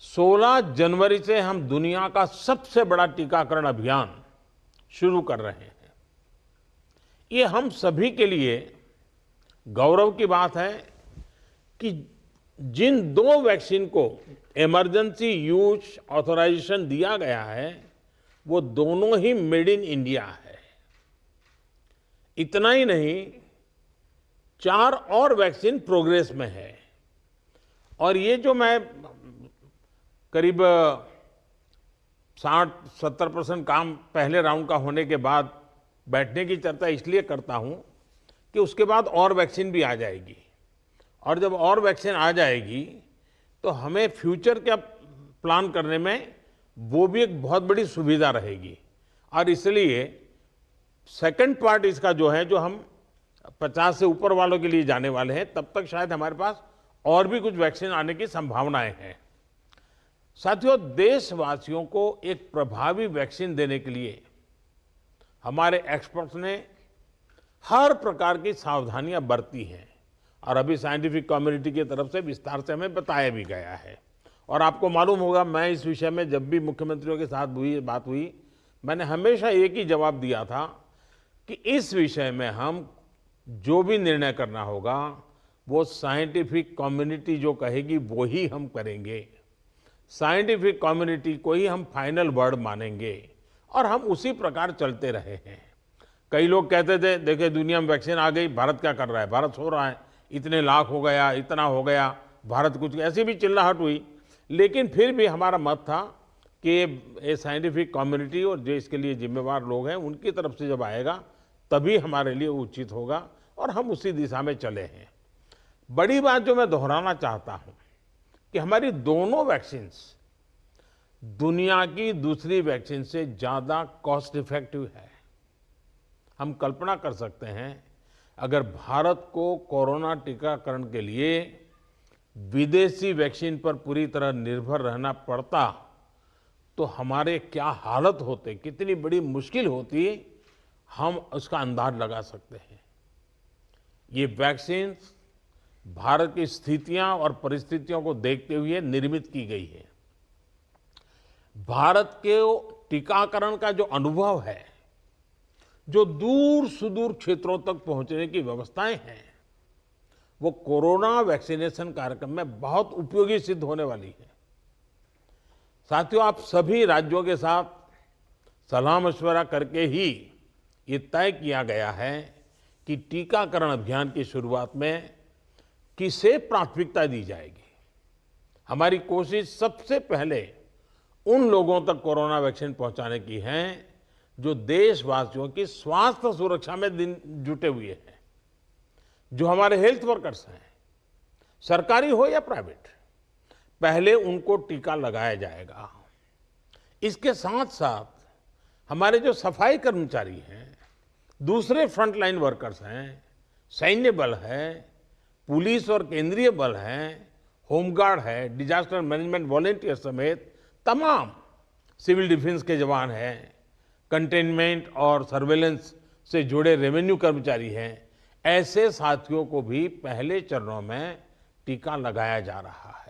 16 जनवरी से हम दुनिया का सबसे बड़ा टीकाकरण अभियान शुरू कर रहे हैं। ये हम सभी के लिए गौरव की बात है कि जिन 2 वैक्सीन को इमरजेंसी यूज ऑथराइजेशन दिया गया है, वो दोनों ही मेड इन इंडिया है। इतना ही नहीं, 4 और वैक्सीन प्रोग्रेस में है। और ये जो मैं करीब 60-70% काम पहले राउंड का होने के बाद बैठने की चर्चा इसलिए करता हूं कि उसके बाद और वैक्सीन भी आ जाएगी, और जब और वैक्सीन आ जाएगी तो हमें फ्यूचर का प्लान करने में वो भी एक बहुत बड़ी सुविधा रहेगी। और इसलिए सेकंड पार्ट इसका जो है, जो हम 50 से ऊपर वालों के लिए जाने वाले हैं, तब तक शायद हमारे पास और भी कुछ वैक्सीन आने की संभावनाएं हैं। साथियों, देशवासियों को एक प्रभावी वैक्सीन देने के लिए हमारे एक्सपर्ट्स ने हर प्रकार की सावधानियां बरती हैं, और अभी साइंटिफिक कम्युनिटी की तरफ से विस्तार से हमें बताया भी गया है। और आपको मालूम होगा, मैं इस विषय में जब भी मुख्यमंत्रियों के साथ बात हुई, मैंने हमेशा एक ही जवाब दिया था कि इस विषय में हम जो भी निर्णय करना होगा वो साइंटिफिक कम्युनिटी जो कहेगी वो ही हम करेंगे। साइंटिफिक कम्युनिटी को ही हम फाइनल वर्ड मानेंगे, और हम उसी प्रकार चलते रहे हैं। कई लोग कहते थे, देखिए दुनिया में वैक्सीन आ गई, भारत क्या कर रहा है, भारत सो रहा है, इतने लाख हो गया, इतना हो गया, भारत कुछ, ऐसी भी चिल्लाहट हुई। लेकिन फिर भी हमारा मत था कि ये साइंटिफिक कम्युनिटी और जो इसके लिए जिम्मेवार लोग हैं उनकी तरफ से जब आएगा तभी हमारे लिए उचित होगा, और हम उसी दिशा में चले हैं। बड़ी बात जो मैं दोहराना चाहता हूं कि हमारी दोनों वैक्सीन्स दुनिया की दूसरी वैक्सीन से ज्यादा कॉस्ट इफेक्टिव है। हम कल्पना कर सकते हैं, अगर भारत को कोरोना टीकाकरण के लिए विदेशी वैक्सीन पर पूरी तरह निर्भर रहना पड़ता तो हमारे क्या हालत होते, कितनी बड़ी मुश्किल होती, हम उसका अंदाज लगा सकते हैं। ये वैक्सीन भारत की स्थितियां और परिस्थितियों को देखते हुए निर्मित की गई है। भारत के टीकाकरण का जो अनुभव है, जो दूर सुदूर क्षेत्रों तक पहुंचने की व्यवस्थाएं हैं, वो कोरोना वैक्सीनेशन कार्यक्रम में बहुत उपयोगी सिद्ध होने वाली है। साथियों, आप सभी राज्यों के साथ सलाह मशवरा करके ही ये तय किया गया है कि टीकाकरण अभियान की शुरुआत में किसे प्राथमिकता दी जाएगी। हमारी कोशिश सबसे पहले उन लोगों तक कोरोना वैक्सीन पहुंचाने की है जो देशवासियों की स्वास्थ्य सुरक्षा में जुटे हुए हैं, जो हमारे हेल्थ वर्कर्स हैं, सरकारी हो या प्राइवेट, पहले उनको टीका लगाया जाएगा। इसके साथ साथ हमारे जो सफाई कर्मचारी हैं, दूसरे फ्रंटलाइन वर्कर्स हैं, सैन्य बल है, पुलिस और केंद्रीय बल हैं, होमगार्ड है, डिजास्टर मैनेजमेंट वॉलेंटियर समेत तमाम सिविल डिफेंस के जवान हैं, कंटेनमेंट और सर्वेलेंस से जुड़े रेवेन्यू कर्मचारी हैं, ऐसे साथियों को भी पहले चरणों में टीका लगाया जा रहा है।